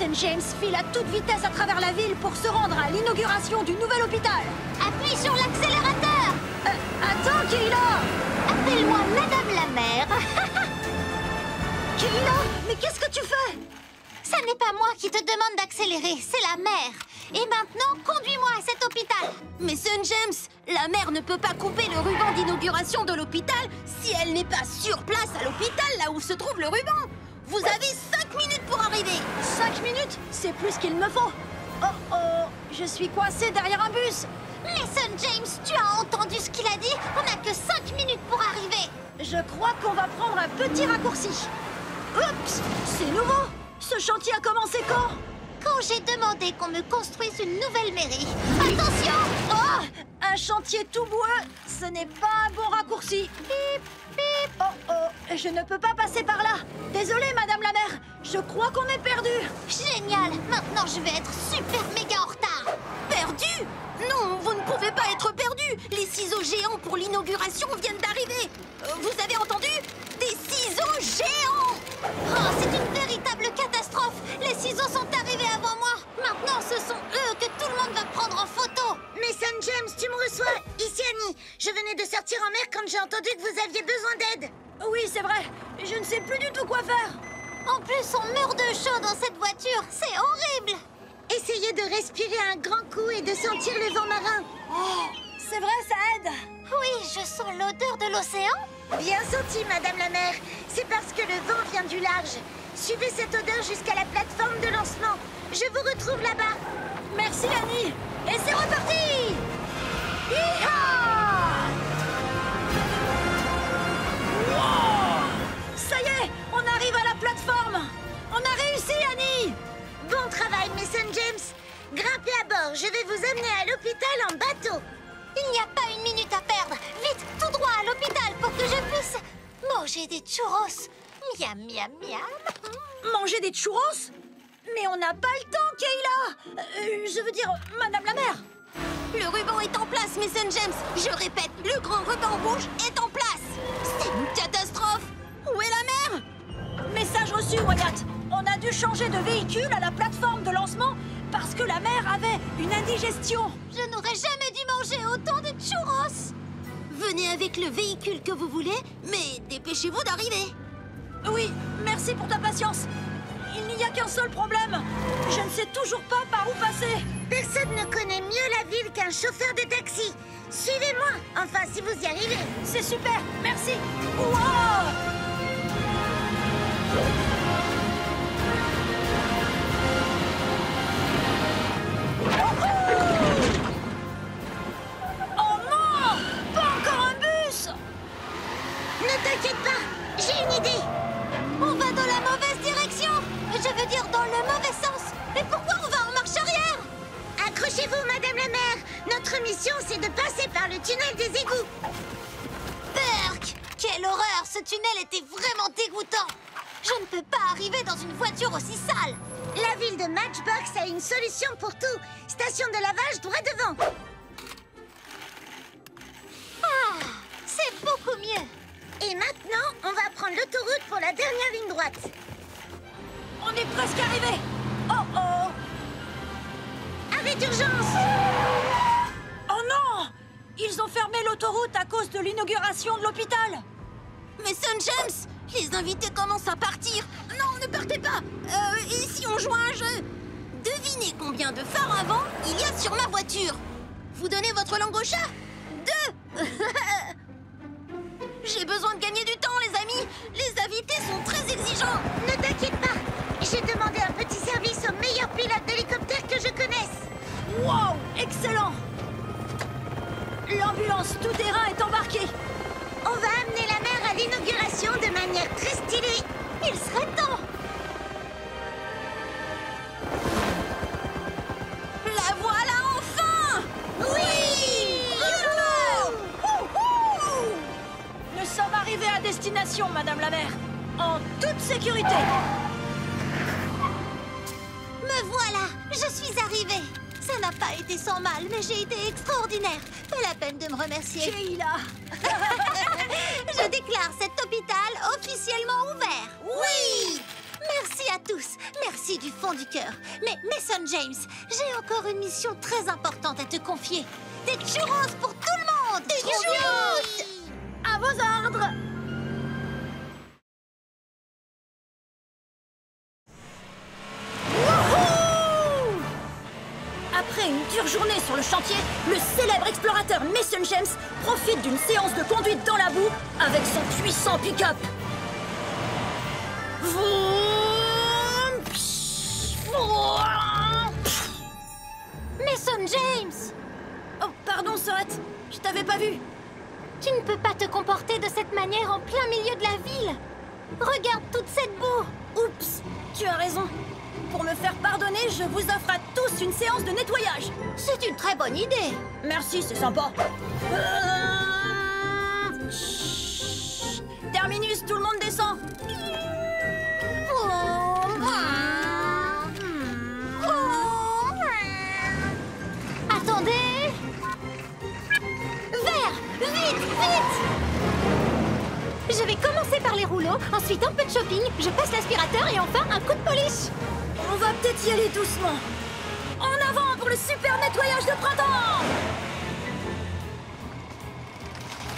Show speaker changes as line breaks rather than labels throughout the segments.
St. James file à toute vitesse à travers la ville pour se rendre à l'inauguration du nouvel hôpital.
Appuie sur l'accélérateur.
Attends, Kayla!
Appelle-moi Madame la Mère.
Kayla, mais qu'est-ce que tu fais?
Ça n'est pas moi qui te demande d'accélérer, c'est la mère. Et maintenant, conduis-moi à cet hôpital.
Mais St. James, la mère ne peut pas couper le ruban d'inauguration de l'hôpital si elle n'est pas sur place à l'hôpital, là où se trouve le ruban. Vous avez 5 minutes pour arriver.
5 minutes? C'est plus qu'il me faut. Oh, je suis coincée derrière un bus.
Mais St. James, tu as entendu ce qu'il a dit? On n'a que 5 minutes pour arriver.
Je crois qu'on va prendre un petit raccourci. Oups, c'est nouveau. Ce chantier a commencé quand?
Quand j'ai demandé qu'on me construise une nouvelle mairie. Attention!
Oh, un chantier tout boueux, ce n'est pas un bon raccourci. Bip, bip. Oh, je ne peux pas passer par là. Désolée, Madame la Mère, je crois qu'on est perdu.
Génial! Maintenant, je vais être super méga en retard.
Perdu? Non, vous ne pouvez pas être perdu. Les ciseaux géants pour l'inauguration viennent d'arriver. Vous avez entendu? Des ciseaux géants!
Oh, c'est une véritable catastrophe! Les ciseaux sont arrivés avant moi! Maintenant, ce sont eux que tout le monde va prendre en photo!
Mais St. James, tu me reçois? Ici Annie. Je venais de sortir en mer quand j'ai entendu que vous aviez besoin d'aide.
Oui, c'est vrai. Je ne sais plus du tout quoi faire.
En plus, on meurt de chaud dans cette voiture! C'est horrible!
Essayez de respirer un grand coup et de sentir le vent marin.
Oh, c'est vrai, ça aide.
Oui, je sens l'odeur de l'océan!
Bien senti, Madame la Mère. C'est parce que le vent vient du large. Suivez cette odeur jusqu'à la plateforme de lancement. Je vous retrouve là-bas.
Merci, Annie. Et c'est reparti. Hi-ha! Wow! Ça y est, on arrive à la plateforme. On a réussi, Annie.
Bon travail, Miss St. James. Grimpez à bord. Je vais vous amener à l'hôpital en bateau.
Il n'y a pas une minute à perdre! Vite, tout droit à l'hôpital pour que je puisse manger des churros! Miam, miam, miam!
Manger des churros? Mais on n'a pas le temps, Kayla! Je veux dire, Madame la Mère!
Le ruban est en place, Miss St. James. Je répète, le grand ruban rouge est en place. C'est une catastrophe. Où est la mère?
Message reçu, Wyatt. On a dû changer de véhicule à la plateforme de lancement parce que la mère avait une indigestion.
Je n'aurais jamais dû manger autant de churros!
Venez avec le véhicule que vous voulez, mais dépêchez-vous d'arriver.
Oui, merci pour ta patience. Il n'y a qu'un seul problème. Je ne sais toujours pas par où passer.
Personne ne connaît mieux la ville qu'un chauffeur de taxi. Suivez-moi, enfin si vous y arrivez.
C'est super, merci. Wow! Oh non! Pas encore un bus!
Ne t'inquiète pas, j'ai une idée.
On va dans la mauvaise direction! Je veux dire dans le mauvais sens! Mais pourquoi on va en marche arrière?
Accrochez-vous, Madame la Mère. Notre mission, c'est de passer par le tunnel des égouts.
Berk! Quelle horreur! Ce tunnel était vraiment dégoûtant! Je ne peux pas arriver dans une voiture aussi sale!
La ville de Matchbox a une solution pour tout. Station de lavage droit devant.
Ah! C'est beaucoup mieux!
Et maintenant, on va prendre l'autoroute pour la dernière ligne droite.
On est presque arrivé. Oh oh!
Arrêt d'urgence!
Oh non! Ils ont fermé l'autoroute à cause de l'inauguration de l'hôpital.
Mais St. James, les invités commencent à partir. Non, ne partez pas. Et si on joue à un jeu? Devinez combien de phares avant il y a sur ma voiture. Vous donnez votre langue au chat? 2. J'ai besoin de gagner du temps, les amis. Les invités sont très exigeants.
Ne t'inquiète pas. J'ai demandé un petit service au meilleur pilote d'hélicoptère que je connaisse.
Wow! Excellent! L'ambulance tout-terrain est embarquée.
On va amener la mère à l'inauguration de manière très stylée.
Il serait temps!
La voilà enfin!
Oui!
Nous sommes arrivés à destination, Madame la Mère, en toute sécurité.
Me voilà! Je suis arrivée! Ça n'a pas été sans mal, mais j'ai été extraordinaire. Pas la peine de me remercier.
Kayla!
Je déclare cet hôpital officiellement ouvert.
Oui!
Merci à tous. Merci du fond du cœur. Mais Mason James, j'ai encore une mission très importante à te confier. Des churros pour tout le monde. Des churros.
À vos ordres. Wouhou! Après une dure journée sur le chantier, le célèbre explorateur Mason James profite d'une séance de conduite dans la boue avec son puissant pick-up.
Mason James!
Oh, pardon, Sorette, je t'avais pas vu.
Tu ne peux pas te comporter de cette manière en plein milieu de la ville. Regarde toute cette boue.
Oups, tu as raison. Pour me faire pardonner, je vous offre à tous une séance de nettoyage.
C'est une très bonne idée.
Merci, c'est sympa. Chut. Terminus, tout le monde descend.
Attendez! Vert! Vite! Vite! Je vais commencer par les rouleaux, ensuite un peu de shopping, je passe l'aspirateur et enfin un coup de polish.
On va peut-être y aller doucement. En avant pour le super nettoyage de printemps!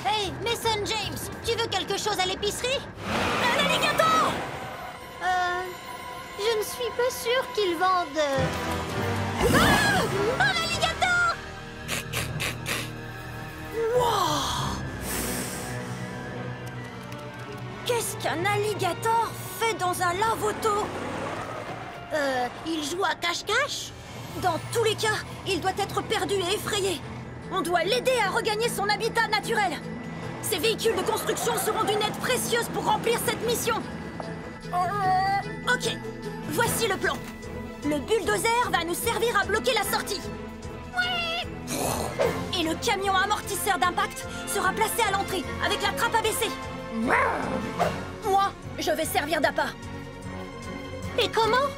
Hey, Mason James, tu veux quelque chose à l'épicerie?
Un alligator!
Je ne suis pas sûre qu'ils vendent... Ah! Un alligator!
Wow! Qu'est-ce qu'un alligator fait dans un lave-auto?
Il joue à cache-cache?
Dans tous les cas, il doit être perdu et effrayé. On doit l'aider à regagner son habitat naturel. Ces véhicules de construction seront d'une aide précieuse pour remplir cette mission. Ok, voici le plan. Le bulldozer va nous servir à bloquer la sortie. Et le camion amortisseur d'impact sera placé à l'entrée avec la trappe abaissée. Moi, je vais servir d'appât.
Et comment?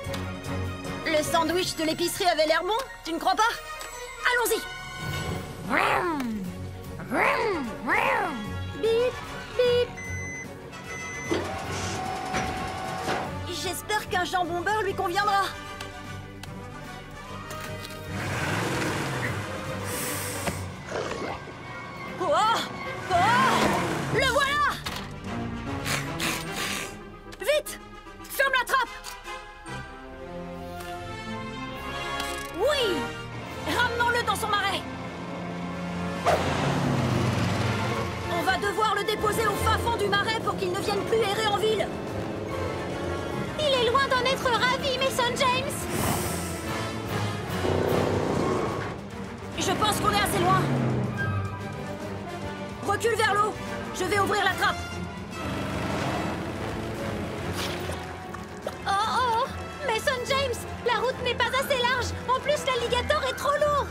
Le sandwich de l'épicerie avait l'air bon, tu ne crois pas? Allons-y.
Bip, bip.
J'espère qu'un jambon beurre lui conviendra. Oh! Oh! Le voilà! Vite! Ferme la trappe! Oui! Ramenons-le dans son marais! On va devoir le déposer au fin fond du marais pour qu'il ne vienne plus errer en ville.
Il est loin d'en être ravi, Mason James.
Je pense qu'on est assez loin. Recule vers l'eau. Je vais ouvrir la trappe.
Oh, oh, Mason James, la route n'est pas assez large. En plus, l'alligator est trop lourd.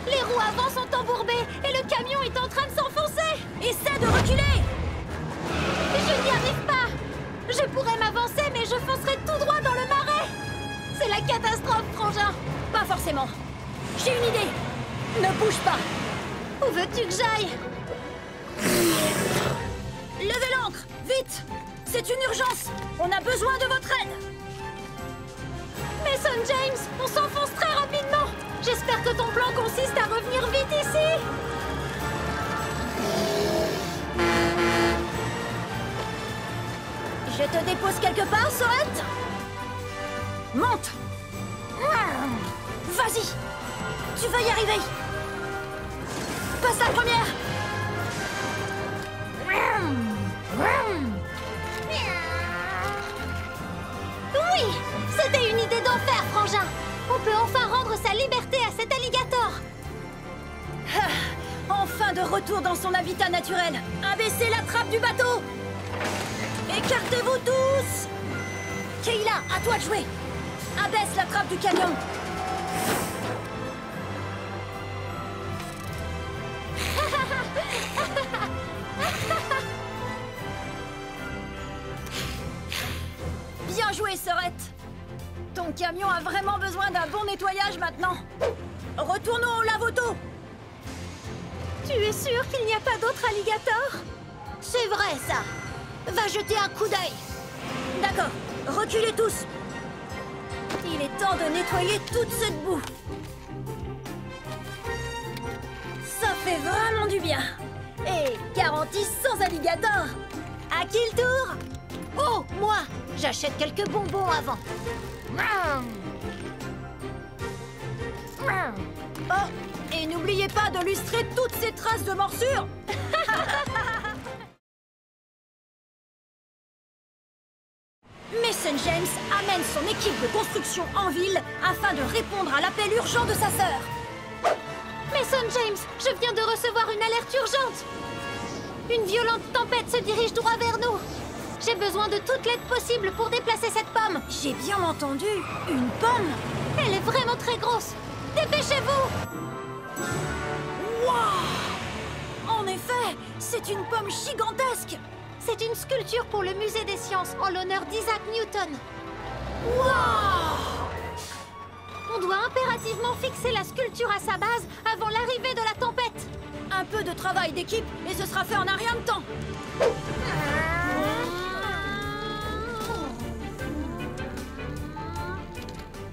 Les roues avant sont embourbées et le camion est en train de s'enfoncer.
Essaie de reculer.
Je n'y arrive pas. Je pourrais m'avancer, mais je foncerai tout droit dans le marais. C'est la catastrophe, frangin.
Pas forcément. J'ai une idée. Ne bouge pas.
Où veux-tu que j'aille?
Levez l'ancre, vite. C'est une urgence. On a besoin de votre aide.
Mason James, on s'enfonce très rapidement. J'espère que ton plan consiste à revenir vite ici.
Je te dépose quelque part, Sorette? Monte. Vas-y. Tu vas y arriver. Passe la première.
Oui, c'était une idée d'enfer, frangin. On peut enfin rendre sa liberté à cet alligator.
Enfin de retour dans son habitat naturel. Abaissez la trappe du bateau. Écartez-vous tous. Kayla, à toi de jouer. Abaisse la trappe du camion. Bien joué, Sorette. Ton camion a vraiment besoin d'un bon nettoyage maintenant. Retournons au lave-auto.
Tu es sûr qu'il n'y a pas d'autre alligator? C'est vrai, ça. Va jeter un coup d'œil.
D'accord, Reculez tous. Il est temps de nettoyer toute cette boue. Ça fait vraiment du bien. Et garantie sans alligator. À qui le tour?
Oh, moi! J'achète quelques bonbons avant.
Oh, et n'oubliez pas de lustrer toutes ces traces de morsure. Mason James amène son équipe de construction en ville afin de répondre à l'appel urgent de sa sœur.
Mason James, je viens de recevoir une alerte urgente. Une violente tempête se dirige droit vers nous. J'ai besoin de toute l'aide possible pour déplacer cette pomme.
J'ai bien entendu, une pomme.
Elle est vraiment très grosse. Dépêchez-vous!
Waouh! En effet, c'est une pomme gigantesque.
C'est une sculpture pour le musée des sciences en l'honneur d'Isaac Newton.
Waouh!
On doit impérativement fixer la sculpture à sa base avant l'arrivée de la tempête.
Un peu de travail d'équipe et ce sera fait en un rien de temps.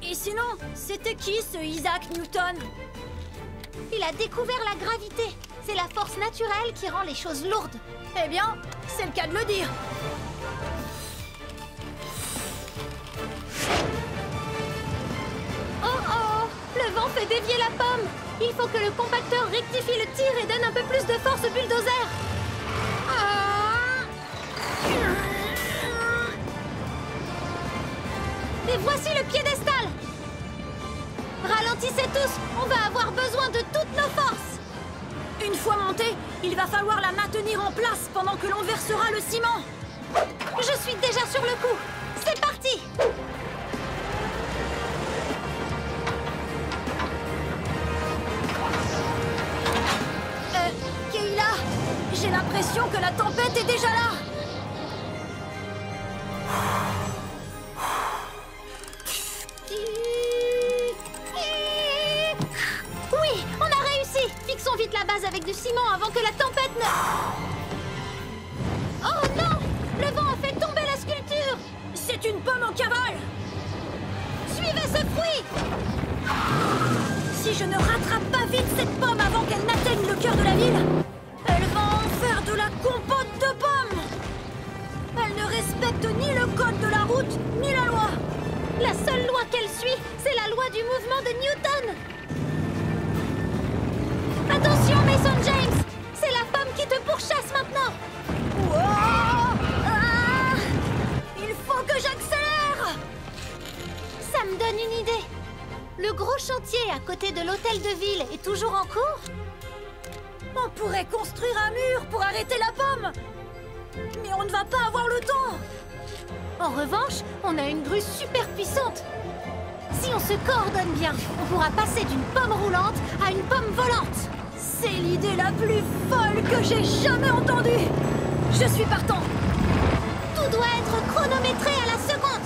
Et sinon, c'était qui ce Isaac Newton?
Il a découvert la gravité. C'est la force naturelle qui rend les choses lourdes.
Eh bien, c'est le cas de le dire.
Oh oh! Le vent fait dévier la pomme. Il faut que le compacteur rectifie le tir et donne un peu plus de force au bulldozer. Et voici le piédestal. Ralentissez tous, on va avoir besoin de toutes nos forces.
Une fois montée, il va falloir la maintenir en place pendant que l'on versera le ciment.
Je suis déjà sur le coup. C'est parti.
Kayla, j'ai l'impression que la tempête est déjà là.
Oui, on a réussi. Fixons vite la base avec du ciment avant que la tempête ne... Oh non! Le vent a fait tomber la sculpture.
C'est une pomme en cavale.
Suivez ce fruit.
Si je ne rattrape pas vite cette pomme avant qu'elle n'atteigne le cœur de la ville, elle va en faire de la compote de pommes. Elle ne respecte ni le code de la route, ni la loi.
La seule loi qu'elle suit, c'est la loi du mouvement de Newton. Attention, Mason James! C'est la pomme qui te pourchasse maintenant.
Wow! Ah! Il faut que j'accélère.
Ça me donne une idée. Le gros chantier à côté de l'hôtel de ville est toujours en cours?
On pourrait construire un mur pour arrêter la pomme. Mais on ne va pas avoir le temps.
En revanche, on a une grue super puissante. Si on se coordonne bien, on pourra passer d'une pomme roulante à une pomme volante.
C'est l'idée la plus folle que j'ai jamais entendue. Je suis partant.
Tout doit être chronométré à la seconde.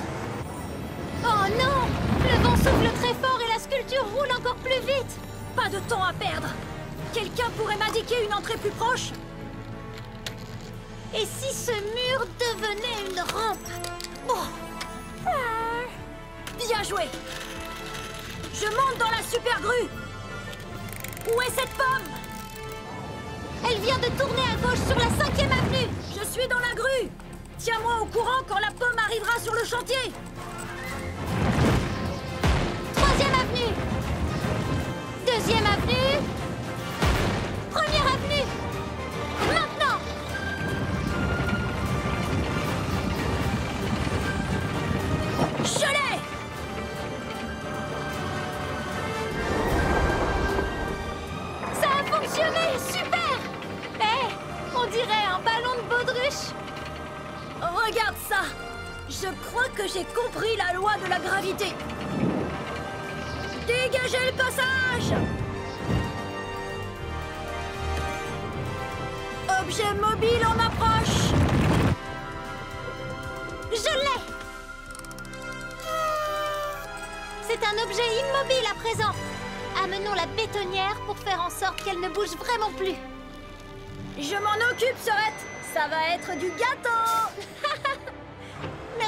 Oh non! Le vent souffle très fort et la sculpture roule encore plus vite.
Pas de temps à perdre. Quelqu'un pourrait m'indiquer une entrée plus proche?
Et si ce mur devenait une rampe?
Oh. Bien joué. Je monte dans la super grue. Où est cette pomme?
Elle vient de tourner à gauche sur la 5e avenue.
Je suis dans la grue. Tiens-moi au courant quand la pomme arrivera sur le chantier.
3e avenue. 2e avenue. 1re avenue. Maintenant.
Je l'ai.
Ça a fonctionné. Super. On dirait un ballon de baudruche.
Regarde ça. Je crois que j'ai compris la loi de la gravité. Dégagez le passage. Objet mobile en approche.
Je l'ai. C'est un objet immobile à présent. Amenons la bétonnière pour faire en sorte qu'elle ne bouge vraiment plus.
Je m'en occupe, Sorette. Ça va être du gâteau.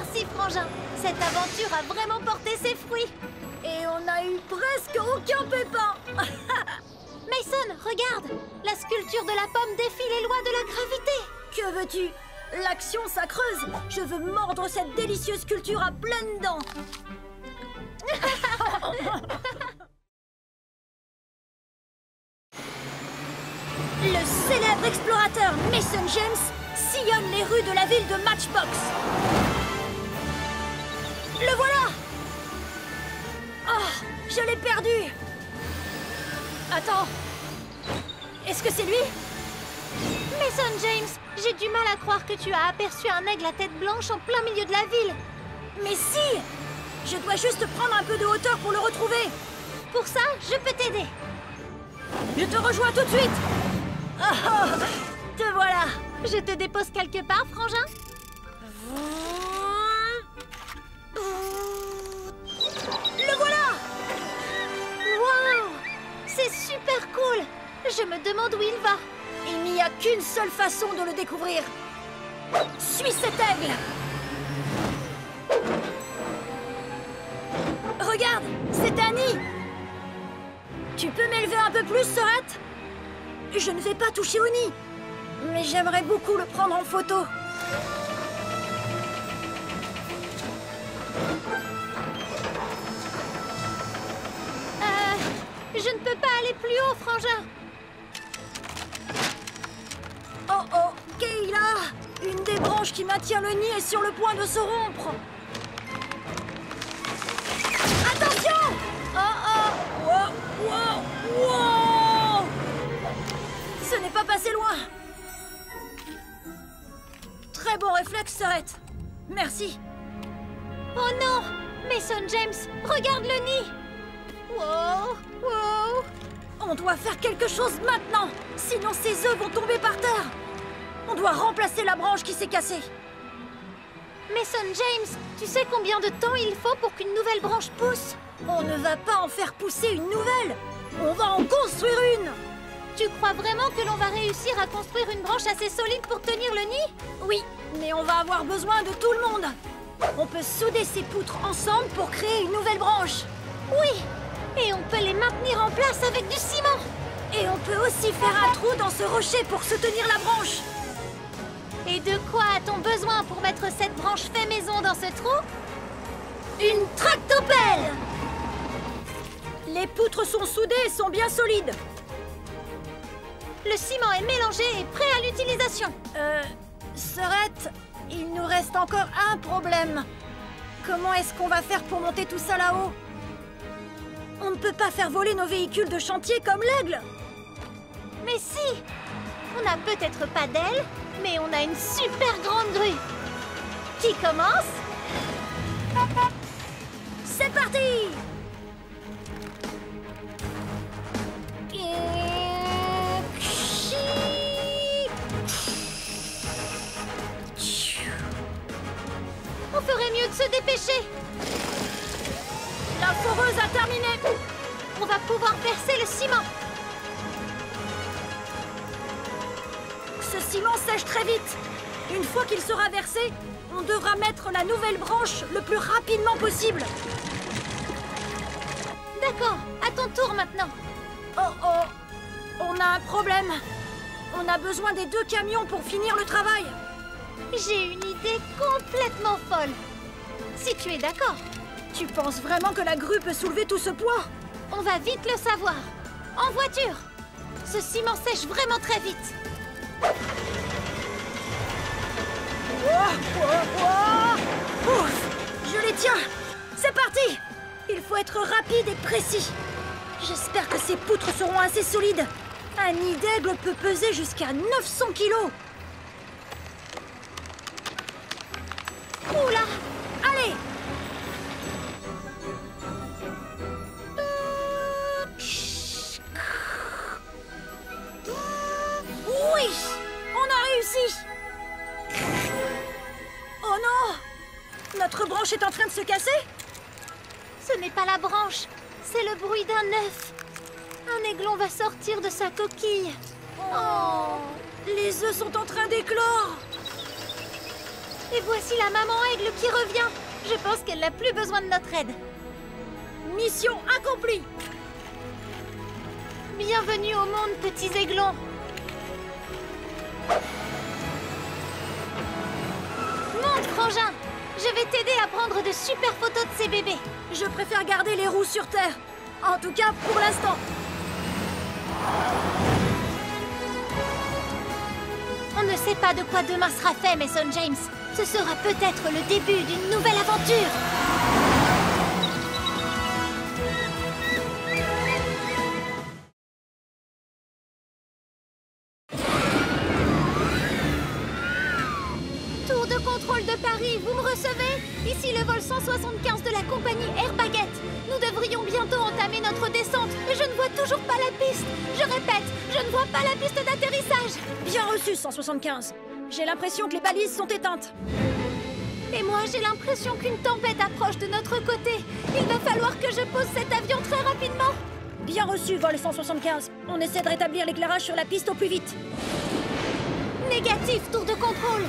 Merci, Frangin. Cette aventure a vraiment porté ses fruits.
Et on a eu presque aucun pépin.
Mason, regarde. La sculpture de la pomme défie les lois de la gravité.
Que veux-tu? L'action, ça creuse. Je veux mordre cette délicieuse sculpture à pleines dents. Le célèbre explorateur Mason James sillonne les rues de la ville de Matchbox. Le voilà! Oh, je l'ai perdu! Attends, est-ce que c'est lui?
Mason James, j'ai du mal à croire que tu as aperçu un aigle à tête blanche en plein milieu de la ville.
Mais si! Je dois juste prendre un peu de hauteur pour le retrouver.
Pour ça, je peux t'aider.
Je te rejoins tout de suite. Oh, te voilà.
Je te dépose quelque part, Frangin?
Le voilà!
Wow! C'est super cool! Je me demande où il va.
Il n'y a qu'une seule façon de le découvrir. Suis cet aigle! Regarde, c'est un nid! Tu peux m'élever un peu plus, Sorette? Je ne vais pas toucher au nid, mais j'aimerais beaucoup le prendre en photo.
Je ne peux pas aller plus haut, Frangin.
Oh oh, Kayla! Une des branches qui maintient le nid est sur le point de se rompre. Attention! Oh oh! Wow, wow, wow! Ce n'est pas passé loin. Très bon réflexe, Sorette. Merci.
Oh non! Mason James, regarde le nid! Wow! Wow!
On doit faire quelque chose maintenant, sinon ces œufs vont tomber par terre. On doit remplacer la branche qui s'est cassée.
Mason James, tu sais combien de temps il faut pour qu'une nouvelle branche pousse?
On ne va pas en faire pousser une nouvelle. On va en construire une.
Tu crois vraiment que l'on va réussir à construire une branche assez solide pour tenir le nid?
Oui, mais on va avoir besoin de tout le monde. On peut souder ces poutres ensemble pour créer une nouvelle branche.
Oui! Et on peut les maintenir en place avec du ciment.
Et on peut aussi faire un trou dans ce rocher pour soutenir la branche.
Et de quoi a-t-on besoin pour mettre cette branche fait maison dans ce trou?
Une tractopelle! Les poutres sont soudées et sont bien solides.
Le ciment est mélangé et prêt à l'utilisation.
Sorette, il nous reste encore un problème. Comment est-ce qu'on va faire pour monter tout ça là-haut? On ne peut pas faire voler nos véhicules de chantier comme l'aigle.
Mais si! On n'a peut-être pas d'ailes, mais on a une super grande grue. Qui commence?
C'est parti!
On ferait mieux de se dépêcher.
La foreuse a terminé.
On va pouvoir percer le ciment.
Ce ciment sèche très vite. Une fois qu'il sera versé, on devra mettre la nouvelle branche le plus rapidement possible.
D'accord, à ton tour maintenant.
Oh oh, on a un problème. On a besoin des 2 camions pour finir le travail.
J'ai une idée complètement folle. Si tu es d'accord.
Tu penses vraiment que la grue peut soulever tout ce poids?
On va vite le savoir. En voiture. Ce ciment sèche vraiment très vite.
Ouf, je les tiens. C'est parti. Il faut être rapide et précis. J'espère que ces poutres seront assez solides. Un nid d'aigle peut peser jusqu'à 900 kilos.
Oula!
Allez! Oui! On a réussi! Oh non! Notre branche est en train de se casser?
Ce n'est pas la branche, c'est le bruit d'un œuf. Un aiglon va sortir de sa coquille.
Oh! Les œufs sont en train d'éclore!
Et voici la maman aigle qui revient. Je pense qu'elle n'a plus besoin de notre aide.
Mission accomplie!
Bienvenue au monde, petits aiglons. Monte, frangin. Je vais t'aider à prendre de super photos de ces bébés.
Je préfère garder les roues sur terre. En tout cas, pour l'instant.
On ne sait pas de quoi demain sera fait, Mason James. Ce sera peut-être le début d'une nouvelle aventure. Tour de contrôle de Paris, vous me recevez? Ici le vol 175 de la compagnie Air Baguette. Nous devrions bientôt entamer notre descente, mais je ne vois toujours pas la piste. Je répète, je ne vois pas la piste d'atterrissage.
Bien reçu, 175. J'ai l'impression que les balises sont éteintes.
Et moi, j'ai l'impression qu'une tempête approche de notre côté. Il va falloir que je pose cet avion très rapidement.
Bien reçu, vol 175. On essaie de rétablir l'éclairage sur la piste au plus vite.
Négatif, tour de contrôle.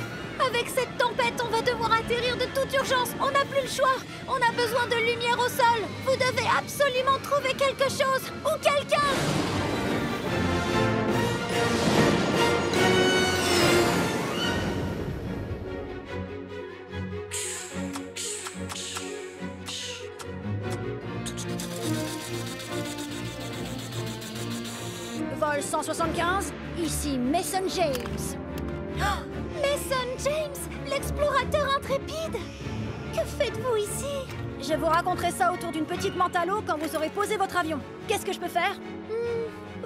Avec cette tempête, on va devoir atterrir de toute urgence. On n'a plus le choix. On a besoin de lumière au sol. Vous devez absolument trouver quelque chose ou quelqu'un.
Vol 175, ici Mason James.
Oh, Mason James, l'explorateur intrépide. Que faites-vous ici?
Je vous raconterai ça autour d'une petite menthe à l'eau quand vous aurez posé votre avion. Qu'est-ce que je peux faire?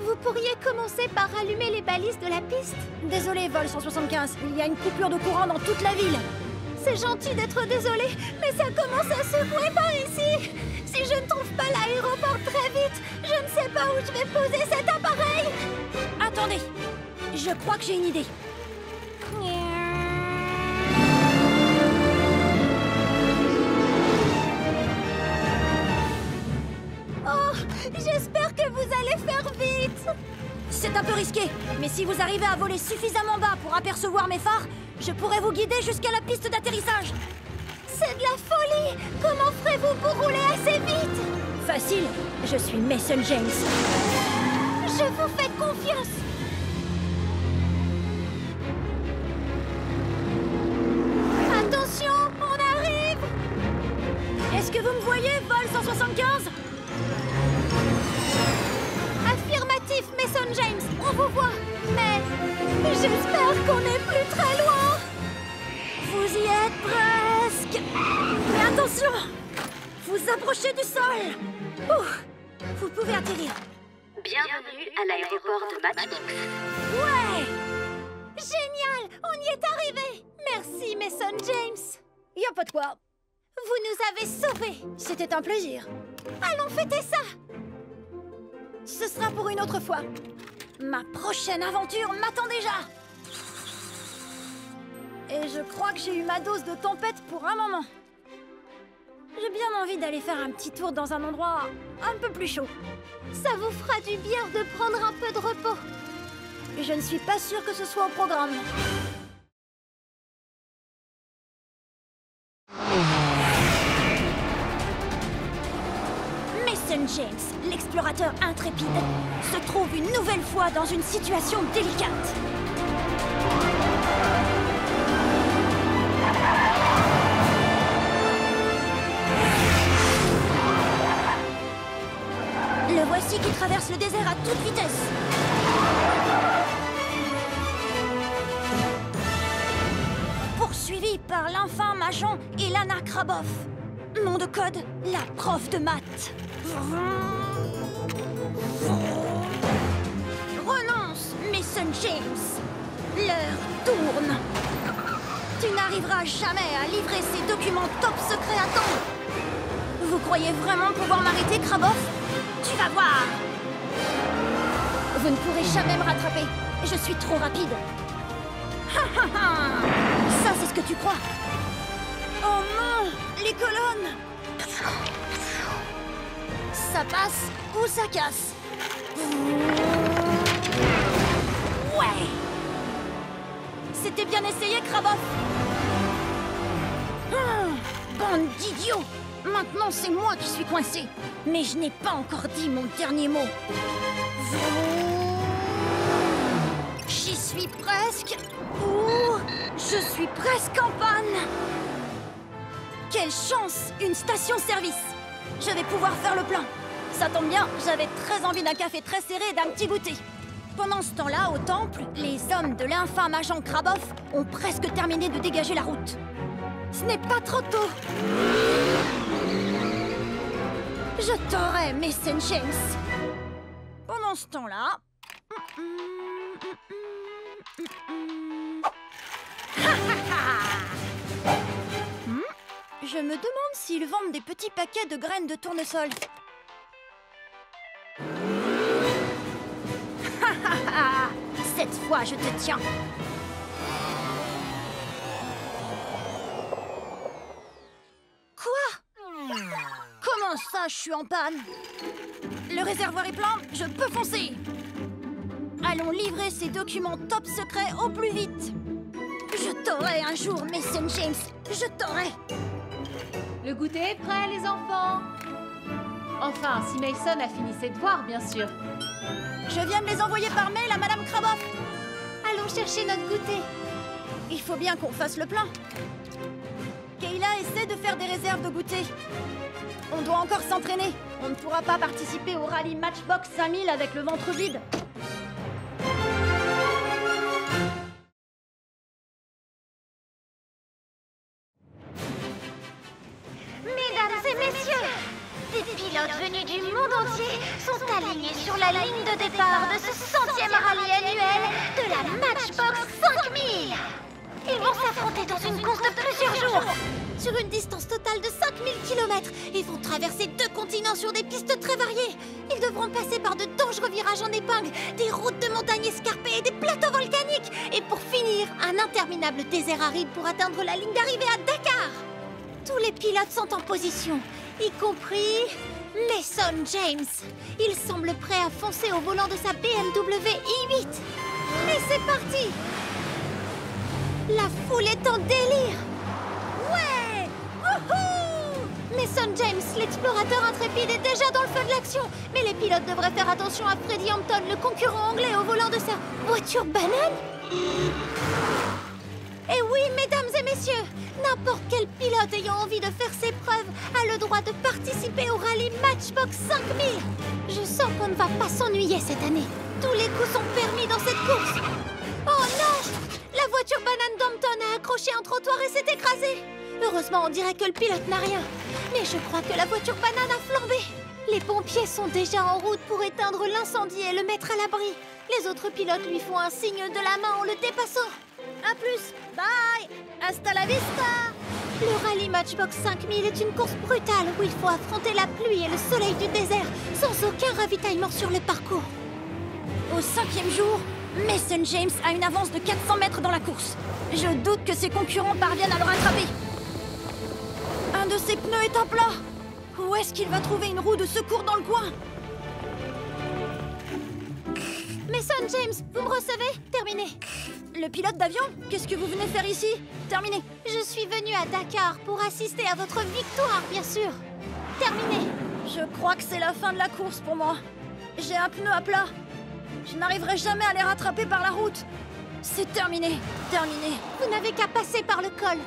Vous pourriez commencer par allumer les balises de la piste?
Désolé, vol 175, il y a une coupure de courant dans toute la ville.
C'est gentil d'être désolé, mais ça commence à secouer par ici. Si je ne trouve pas l'aéroport très vite, je ne sais pas où je vais poser cet appareil.
Attendez, je crois que j'ai une idée.
Oh, j'espère que vous allez faire vite.
C'est un peu risqué, mais si vous arrivez à voler suffisamment bas pour apercevoir mes phares, je pourrai vous guider jusqu'à la piste d'atterrissage.
C'est de la folie! Comment ferez-vous pour rouler assez vite?
Facile, je suis Mason James.
Je vous fais confiance. Attention, on arrive!
Est-ce que vous me voyez, vol 175?
Affirmatif, Mason James, on vous voit. Mais j'espère qu'on n'est plus très loin.
Vous y êtes presque. Mais attention, vous approchez du sol. Ouh, vous pouvez atterrir.
Bienvenue à l'aéroport de Matchbox.
Ouais!
Génial, on y est arrivé. Merci, Mason James.
Y a pas de quoi.
Vous nous avez sauvés.
C'était un plaisir.
Allons fêter ça.
Ce sera pour une autre fois. Ma prochaine aventure m'attend déjà. Et je crois que j'ai eu ma dose de tempête pour un moment. J'ai bien envie d'aller faire un petit tour dans un endroit un peu plus chaud.
Ça vous fera du bien de prendre un peu de repos.
Je ne suis pas sûre que ce soit au programme. Mason James, l'explorateur intrépide, se trouve une nouvelle fois dans une situation délicate. Le voici qui traverse le désert à toute vitesse. Poursuivi par l'infâme agent Elana Kraboff. Nom de code, la prof de maths. Relance, Mason James. L'heure tourne. Tu n'arriveras jamais à livrer ces documents top secrets à temps. Vous croyez vraiment pouvoir m'arrêter, Kraboff? Tu vas voir. Vous ne pourrez jamais me rattraper. Je suis trop rapide. Ha ha ha. Ça, c'est ce que tu crois. Oh non, les colonnes. Ça passe ou ça casse. Ouais. C'était bien essayé, Kraboff. Bande d'idiots! Maintenant, c'est moi qui suis coincé. Mais je n'ai pas encore dit mon dernier mot. J'y suis presque. Ouh, je suis presque en panne. Quelle chance! Une station-service. Je vais pouvoir faire le plein. Ça tombe bien, j'avais très envie d'un café très serré et d'un petit goûter. Pendant ce temps-là, au temple, les hommes de l'infâme agent Kraboff ont presque terminé de dégager la route. Ce n'est pas trop tôt. Je t'aurai, Mason James. Pendant ce temps-là... Je me demande s'ils vendent des petits paquets de graines de tournesol. Cette fois, je te tiens. Quoi? Comment ça, je suis en panne? Le réservoir est plein, je peux foncer. Allons livrer ces documents top secrets au plus vite. Je t'aurai un jour, Mason James. Je t'aurai.
Le goûter est prêt, les enfants. Enfin, si Mason a fini ses devoirs, bien sûr.
Je viens de les envoyer par mail à Madame Kraboff.
Allons chercher notre goûter.
Il faut bien qu'on fasse le plein. Kayla essaie de faire des réserves de goûter. On doit encore s'entraîner. On ne pourra pas participer au rallye Matchbox 5000 avec le ventre vide.
Mesdames et messieurs, des pilotes venus du monde entier sont alignés sur la ligne de départ de ce 100e rallye annuel de la Matchbox 5000. Ils vont s'affronter dans une course de plusieurs jours.
Sur une distance totale de 5000 km, ils vont traverser 2 continents sur des pistes très variées. Ils devront passer par de dangereux virages en épingle, des routes de montagnes escarpées et des plateaux volcaniques. Et pour finir, un interminable désert aride pour atteindre la ligne d'arrivée à Dakar. Tous les pilotes sont en position, y compris Mason James. Il semble prêt à foncer au volant de sa BMW i8. Et c'est parti! La foule est en délire. Ouais! Wouhou! Mason James, l'explorateur intrépide, est déjà dans le feu de l'action. Mais les pilotes devraient faire attention à Freddie Hampton, le concurrent anglais au volant de sa voiture banane. Et oui, mesdames et messieurs, n'importe quel pilote ayant envie de faire ses preuves a le droit de participer au rallye Matchbox 5000. Je sens qu'on ne va pas s'ennuyer cette année. Tous les coups sont permis dans cette course. Oh non! La voiture banane d'Hampton a accroché un trottoir et s'est écrasée. Heureusement, on dirait que le pilote n'a rien. Mais je crois que la voiture banane a flambé. Les pompiers sont déjà en route pour éteindre l'incendie et le mettre à l'abri. Les autres pilotes lui font un signe de la main en le dépassant.
A plus, bye, hasta la vista.
Le rallye Matchbox 5000 est une course brutale où il faut affronter la pluie et le soleil du désert sans aucun ravitaillement sur le parcours.
Au 5e jour, Mason James a une avance de 400 mètres dans la course. Je doute que ses concurrents parviennent à le rattraper. Un de ses pneus est à plat. Où est-ce qu'il va trouver une roue de secours dans le coin?
Mason James, vous me recevez? Terminé.
Le pilote d'avion? Qu'est-ce que vous venez faire ici? Terminé.
Je suis venue à Dakar pour assister à votre victoire, bien sûr. Terminé.
Je crois que c'est la fin de la course pour moi. J'ai un pneu à plat. Je n'arriverai jamais à les rattraper par la route. C'est terminé. Terminé.
Vous n'avez qu'à passer par le col.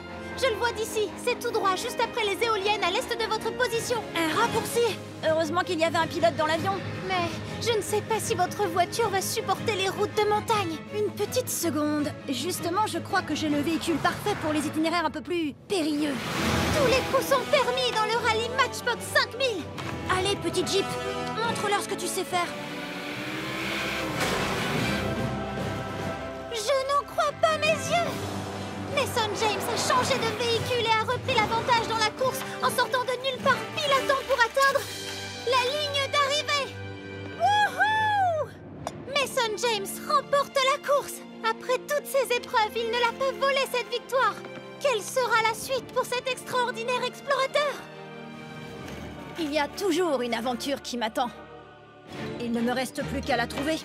Je le vois d'ici. C'est tout droit, juste après les éoliennes, à l'est de votre position.
Un raccourci. Heureusement qu'il y avait un pilote dans l'avion.
Mais je ne sais pas si votre voiture va supporter les routes de montagne.
Une petite seconde. Justement, je crois que j'ai le véhicule parfait pour les itinéraires un peu plus périlleux.
Tous les coups sont permis dans le rallye Matchbox 5000.
Allez, petit Jeep, montre-leur ce que tu sais faire.
Je n'en crois pas mes yeux. Mason James a changé de véhicule et a repris l'avantage dans la course en sortant de nulle part pile à temps pour atteindre la ligne d'arrivée. Wouhou! Mason James remporte la course. Après toutes ces épreuves, il ne l'a pas volé cette victoire. Quelle sera la suite pour cet extraordinaire explorateur?
Il y a toujours une aventure qui m'attend. Il ne me reste plus qu'à la trouver.